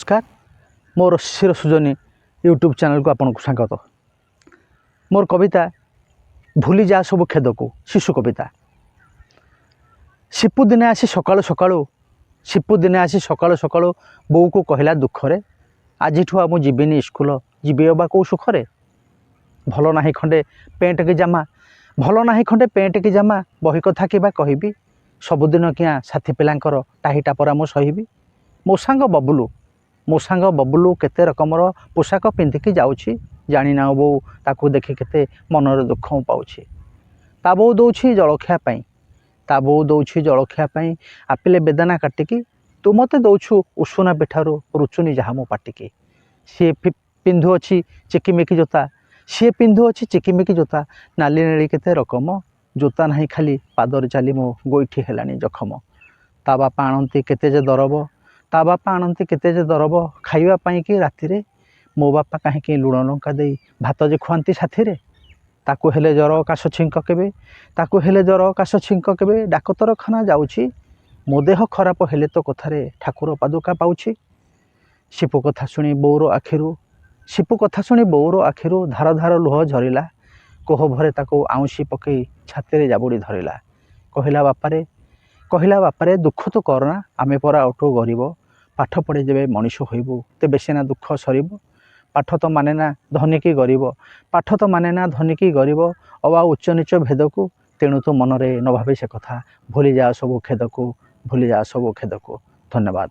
नमस्कार मोर शिर Sujani YouTube channel को आपन को स्वागत। मोर कविता भूली जा सब खेद को शिशु कविता। शिपु दिने आसी सकाळु सकाळु शिपु दिने आसी सकाळु सकाळु बोऊ को कहला दुखरे आज मु जीविनी स्कूल जीवे बा कौ सुखरे। भल नाही खंडे पेंट की जामा भल नाही खंडे पेंट की जामा बही कथा कि कहबी सबुदिन क्या साथी पिलांकर टाहीटा परा मु सहिबी। मो सांग बबुलू केते रकमर पोशाक पिंधिकी जाऊँगी जानी ना बो ताकू देखि केते मनर दुख पाऊँगी। ता बो दौछि जलखिया पाई ता बो दौछि जलखिया पाई आपिले बेदाना काटिकी तू मते दौछु उषुना पिठारू रुचुनी जहा मो पाटिकी। सी पिंधु अच्छी चिकिमिकी जोता सी पिंधु अच्छी चिकिमिकी जोता नाली नेली केते रकम जोता नहीं खाली पादर चाली मो गोईठी हेलानी जखम। ता बापा आणती केते जे दरब ता बापा आणती केते जे दरब खाइबा पाई कि रातिरे मो बापा कहीं लुण लंका दे भात जे खुआती साथी ताकू हेले जर काश छिंक केबे ताकू हेले जर काश छिंक केबे डाक्तरखाना जाऊँगी मो देह खराब हेले तो कथारे ठाकुर पादुका पाउछि। शिपु कथा शुणी बोर आखिरु शिपु कथा शुणी बोर आखिरु धार धार लुह झरिला कोह भरे ताकू आउँसी पकई छाती जाबुड़ी धरिला। कहला बापारे दुख तो करना आमे परा अटो गरीब पाठ पढ़े जेबे मनीष होइबु तेबे सिना दुख सरिबो। पाठ तो माने ना धनी की गरीब पाठ तो माने ना धनी की गरीब अबा उच्च नीच भेद को तेणु तो मनरे न भावे से कथा भूली जा सब खेद को भूली जा सब खेद को। धन्यवाद।